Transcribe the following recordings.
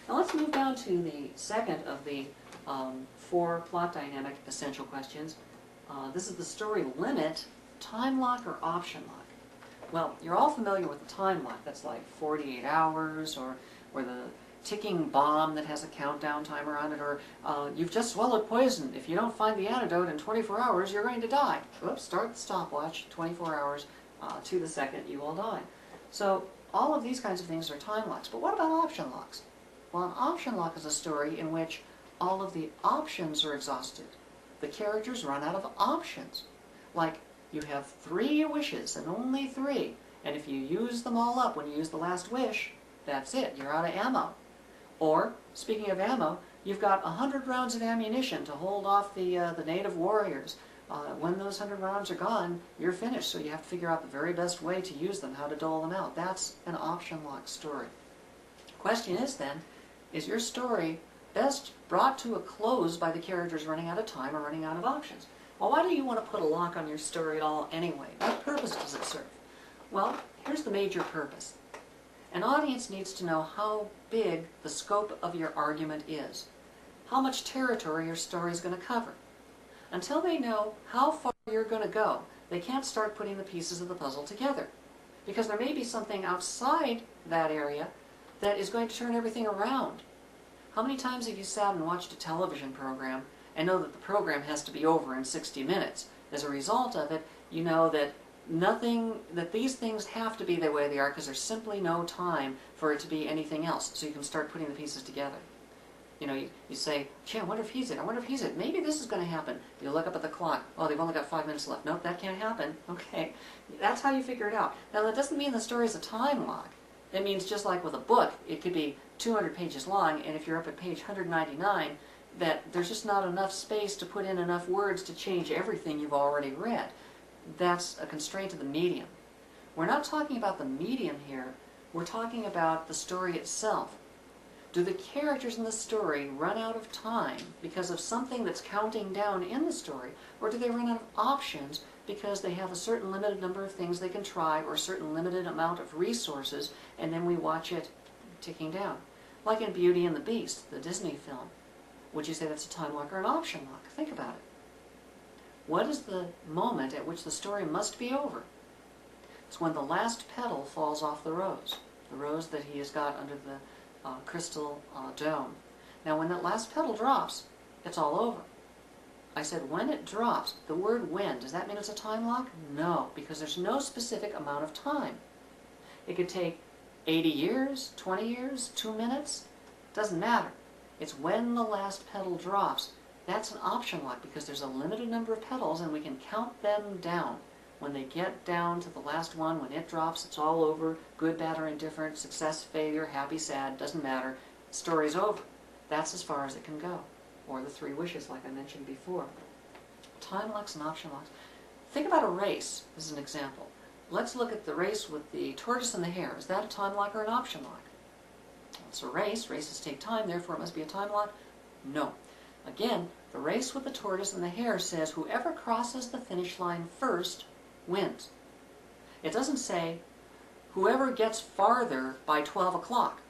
Now let's move down to the second of the 4 plot dynamic essential questions. This is the story limit, time lock or option lock. Well, you're all familiar with the time lock. That's like 48 hours, or the ticking bomb that has a countdown timer on it, or you've just swallowed poison. If you don't find the antidote in 24 hours, you're going to die. Oops, start the stopwatch, 24 hours to the second you will die. So all of these kinds of things are time locks. But what about option locks? Well, an option lock is a story in which all of the options are exhausted. The characters run out of options. Like, you have 3 wishes and only 3. And if you use them all up when you use the last wish, that's it. You're out of ammo. Or, speaking of ammo, you've got 100 rounds of ammunition to hold off the native warriors. When those 100 rounds are gone, you're finished. So you have to figure out the very best way to use them, how to dole them out. That's an option lock story. Question is then, is your story best brought to a close by the characters running out of time or running out of options? Well, why do you want to put a lock on your story at all anyway? What purpose does it serve? Well, here's the major purpose. An audience needs to know how big the scope of your argument is, how much territory your story is going to cover. Until they know how far you're going to go, they can't start putting the pieces of the puzzle together, because there may be something outside that area that is going to turn everything around. How many times have you sat and watched a television program and know that the program has to be over in 60 minutes? As a result of it, you know that these things have to be the way they are because there's simply no time for it to be anything else, so you can start putting the pieces together. You know, you say, gee, I wonder if he's it, I wonder if he's it, maybe this is going to happen. You look up at the clock, oh, they've only got 5 minutes left. Nope, that can't happen. Okay, that's how you figure it out. Now, that doesn't mean the story's a time lock. It means just like with a book, it could be 200 pages long, and if you're up at page 199, that there's just not enough space to put in enough words to change everything you've already read. That's a constraint of the medium. We're not talking about the medium here, we're talking about the story itself. Do the characters in the story run out of time because of something that's counting down in the story, or do they run out of options because they have a certain limited number of things they can try or a certain limited amount of resources, and then we watch it ticking down? Like in Beauty and the Beast, the Disney film. Would you say that's a time lock or an option lock? Think about it. What is the moment at which the story must be over? It's when the last petal falls off the rose that he has got under the crystal dome. Now when that last petal drops, it's all over. I said when it drops. The word when, does that mean it's a time lock? No, because there's no specific amount of time. It could take 80 years, 20 years, 2 minutes, doesn't matter. It's when the last petal drops. That's an option lock because there's a limited number of petals and we can count them down. When they get down to the last one, when it drops, it's all over. Good, bad, or indifferent, success, failure, happy, sad, doesn't matter. The story's over. That's as far as it can go. Or the 3 wishes like I mentioned before. Time locks and option locks. Think about a race as an example. Let's look at the race with the tortoise and the hare. Is that a time lock or an option lock? It's a race. Races take time, therefore it must be a time lock? No. Again, the race with the tortoise and the hare says whoever crosses the finish line first wins. It doesn't say whoever gets farther by 12 o'clock.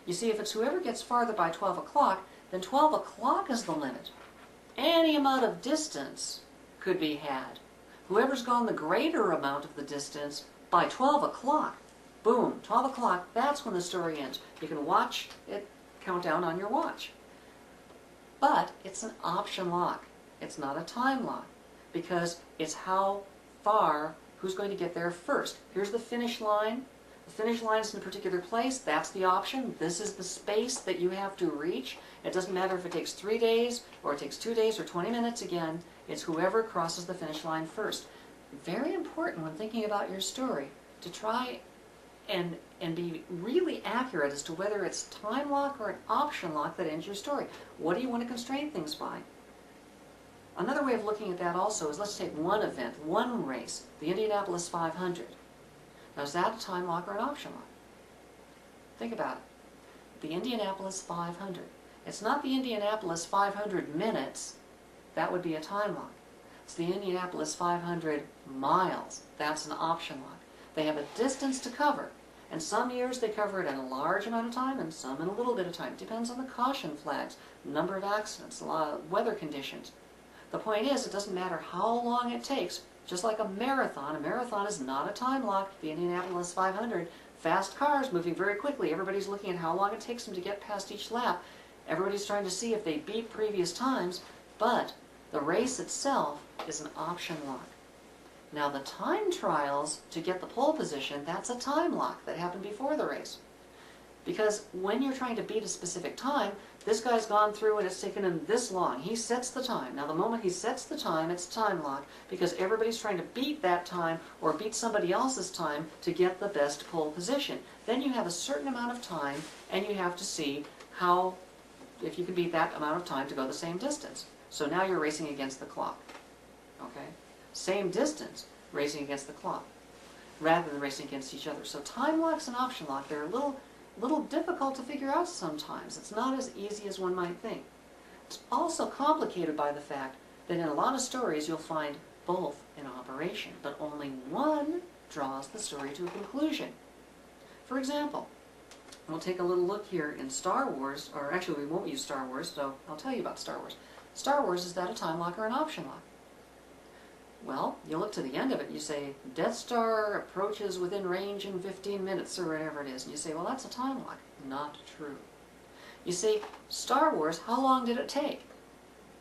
You see, if it's whoever gets farther by 12 o'clock, then 12 o'clock is the limit. Any amount of distance could be had. Whoever's gone the greater amount of the distance by 12 o'clock, boom, 12 o'clock, that's when the story ends. You can watch it count down on your watch. But it's an option lock. It's not a time lock because it's how far, who's going to get there first. Here's the finish line. The finish line is in a particular place. That's the option. This is the space that you have to reach. It doesn't matter if it takes 3 days or it takes 2 days or 20 minutes again. It's whoever crosses the finish line first. Very important when thinking about your story to try and be really accurate as to whether it's time lock or an option lock that ends your story. What do you want to constrain things by? Another way of looking at that also is let's take one event, one race, the Indianapolis 500. Now is that a time lock or an option lock? Think about it. The Indianapolis 500. It's not the Indianapolis 500 minutes. That would be a time lock. It's the Indianapolis 500 miles. That's an option lock. They have a distance to cover, And some years they cover it in a large amount of time and some in a little bit of time. It depends on the caution flags, number of accidents, a lot of weather conditions. The point is, it doesn't matter how long it takes. Just like a marathon is not a time lock. The Indianapolis 500, fast cars moving very quickly. Everybody's looking at how long it takes them to get past each lap. Everybody's trying to see if they beat previous times, but the race itself is an option lock. Now the time trials to get the pole position, that's a time lock that happened before the race. Because when you're trying to beat a specific time, this guy's gone through and it's taken him this long. He sets the time. Now the moment he sets the time, it's time lock because everybody's trying to beat that time or beat somebody else's time to get the best pole position. Then you have a certain amount of time and you have to see how, if you can beat that amount of time to go the same distance. So now you're racing against the clock. Okay? Same distance, racing against the clock, rather than racing against each other. So time locks and option lock, they're a little difficult to figure out sometimes. It's not as easy as one might think. It's also complicated by the fact that in a lot of stories you'll find both in operation, but only one draws the story to a conclusion. For example, we'll take a little look here in Star Wars, or actually we won't use Star Wars, so I'll tell you about Star Wars. Star Wars, is that a time lock or an option lock? Well, you look to the end of it and you say, Death Star approaches within range in 15 minutes or whatever it is. And you say, well, that's a time lock. Not true. You see, Star Wars, how long did it take?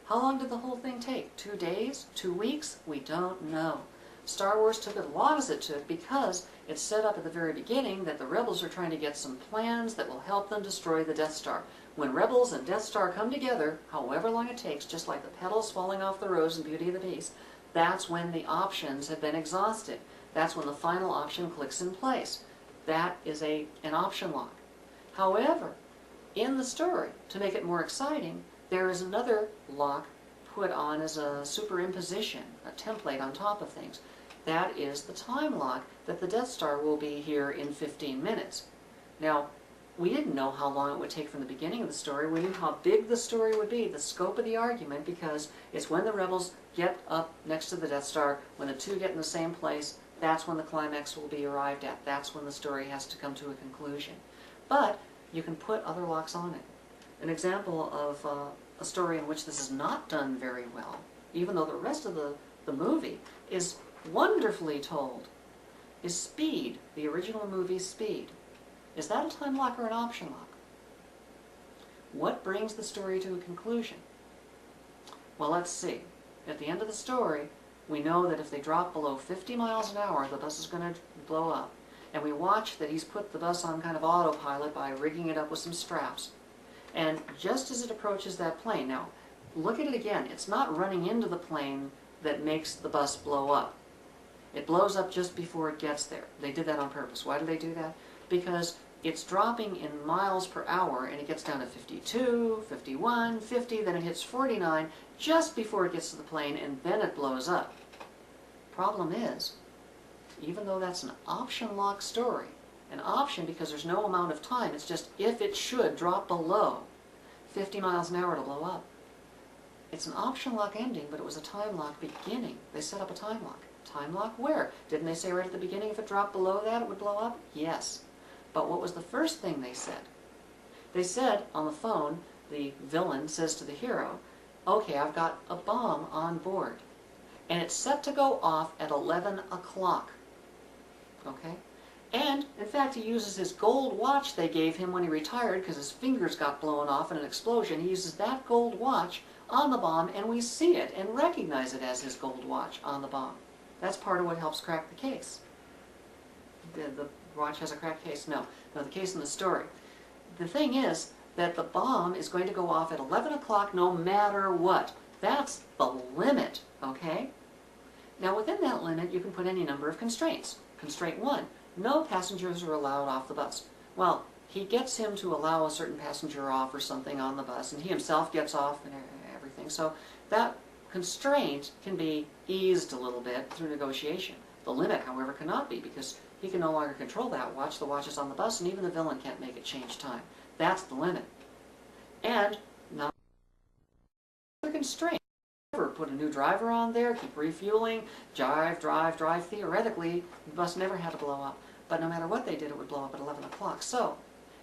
How long did the whole thing take? 2 days? 2 weeks? We don't know. Star Wars took as long as it took because it's set up at the very beginning that the rebels are trying to get some plans that will help them destroy the Death Star. When rebels and Death Star come together, however long it takes, just like the petals falling off the rose in Beauty and the Beast, that's when the options have been exhausted. That's when the final option clicks in place. That is an option lock. However, in the story, to make it more exciting, there is another lock put on as a superimposition, a template on top of things. That is the time lock that the Death Star will be here in 15 minutes. Now, we didn't know how long it would take from the beginning of the story. We knew how big the story would be, the scope of the argument, because it's when the rebels get up next to the Death Star, when the two get in the same place, that's when the climax will be arrived at. That's when the story has to come to a conclusion. But you can put other locks on it. An example of a story in which this is not done very well, even though the rest of the movie is wonderfully told, is Speed, the original movie Speed. Is that a time lock or an option lock? What brings the story to a conclusion? Well, let's see. At the end of the story, we know that if they drop below 50 miles an hour, the bus is going to blow up. And we watch that he's put the bus on kind of autopilot by rigging it up with some straps. And just as it approaches that plane, now, look at it again. It's not running into the plane that makes the bus blow up. It blows up just before it gets there. They did that on purpose. Why did they do that? Because it's dropping in miles per hour and it gets down to 52, 51, 50, then it hits 49 just before it gets to the plane and then it blows up. Problem is, even though that's an option lock story, an option because there's no amount of time, it's just if it should drop below 50 miles an hour to blow up. It's an option lock ending, but it was a time lock beginning. They set up a time lock. Time lock where? Didn't they say right at the beginning if it dropped below that it would blow up? Yes. But what was the first thing they said? They said on the phone, the villain says to the hero, okay, I've got a bomb on board. And it's set to go off at 11 o'clock. Okay? And, in fact, he uses his gold watch they gave him when he retired because his fingers got blown off in an explosion. He uses that gold watch on the bomb, and we see it and recognize it as his gold watch on the bomb. That's part of what helps crack the case. The watch has a cracked case? No. No, the case in the story. The thing is that the bomb is going to go off at 11 o'clock no matter what. That's the limit, okay? Now, within that limit, you can put any number of constraints. Constraint 1, no passengers are allowed off the bus. Well, he gets him to allow a certain passenger off or something on the bus, and he himself gets off and everything. So that constraint can be eased a little bit through negotiation. The limit, however, cannot be because he can no longer control that watch. The watch is on the bus, and even the villain can't make it change time. That's the limit. And now, the constraint. Put a new driver on there, keep refueling, drive. Theoretically, the bus never had to blow up. but no matter what they did, it would blow up at 11 o'clock. So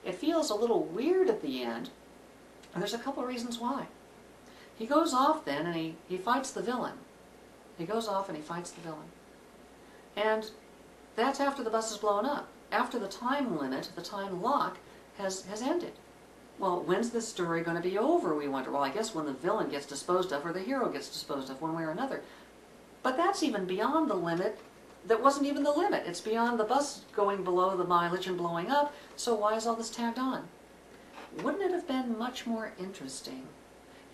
it feels a little weird at the end, and there's a couple of reasons why. He goes off then and he fights the villain. He goes off and he fights the villain. And that's after the bus is blown up, after the time limit, the time lock has ended. Well, when's this story going to be over, we wonder? Well, I guess when the villain gets disposed of or the hero gets disposed of, one way or another. But that's even beyond the limit. That wasn't even the limit. It's beyond the bus going below the mileage and blowing up, so why is all this tagged on? Wouldn't it have been much more interesting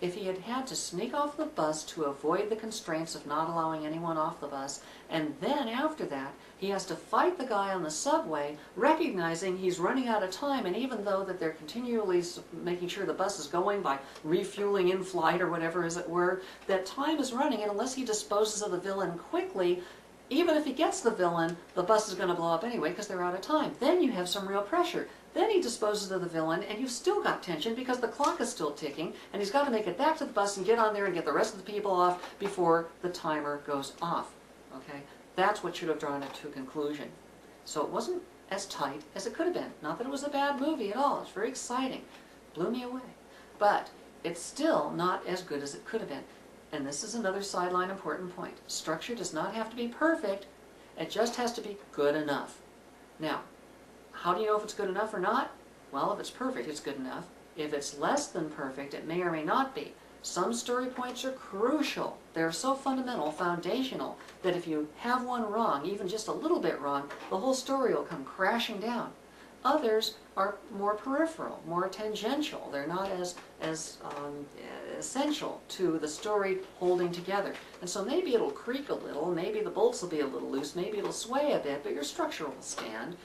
if he had had to sneak off the bus to avoid the constraints of not allowing anyone off the bus, and then after that he has to fight the guy on the subway, recognizing he's running out of time, and even though that they're continually making sure the bus is going by refueling in flight or whatever as it were, that time is running, and unless he disposes of the villain quickly, even if he gets the villain, the bus is going to blow up anyway because they're out of time. Then you have some real pressure. Then he disposes of the villain, and you've still got tension because the clock is still ticking, and he's got to make it back to the bus and get on there and get the rest of the people off before the timer goes off. Okay? That's what should have drawn it to a conclusion. So it wasn't as tight as it could have been. Not that it was a bad movie at all. It's very exciting. Blew me away. But it's still not as good as it could have been. And this is another sideline important point. Structure does not have to be perfect. It just has to be good enough. Now, how do you know if it's good enough or not? Well, if it's perfect, it's good enough. If it's less than perfect, it may or may not be. Some story points are crucial. They're so fundamental, foundational, that if you have one wrong, even just a little bit wrong, the whole story will come crashing down. Others are more peripheral, more tangential. They're not as essential to the story holding together. And so maybe it'll creak a little, maybe the bolts will be a little loose, maybe it'll sway a bit, but your structure will stand.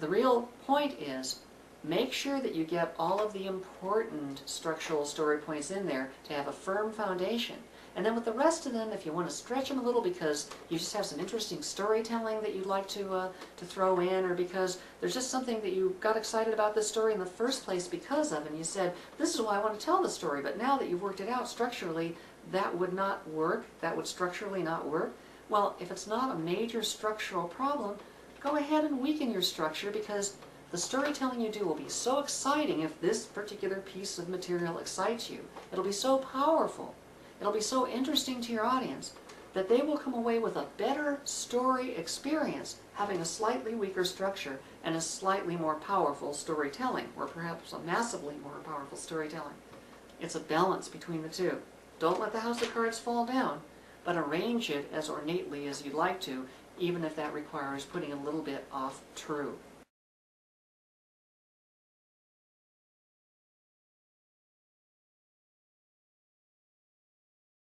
The real point is, make sure that you get all of the important structural story points in there to have a firm foundation. And then with the rest of them, if you want to stretch them a little because you just have some interesting storytelling that you'd like to throw in, or because there's just something that you got excited about this story in the first place because of, and you said, this is why I want to tell the story, but now that you've worked it out structurally, that would not work, that would structurally not work. Well, if it's not a major structural problem, go ahead and weaken your structure, because the storytelling you do will be so exciting if this particular piece of material excites you. It'll be so powerful. It'll be so interesting to your audience that they will come away with a better story experience having a slightly weaker structure and a slightly more powerful storytelling, or perhaps a massively more powerful storytelling. It's a balance between the two. Don't let the house of cards fall down, but arrange it as ornately as you'd like to, even if that requires putting a little bit off true.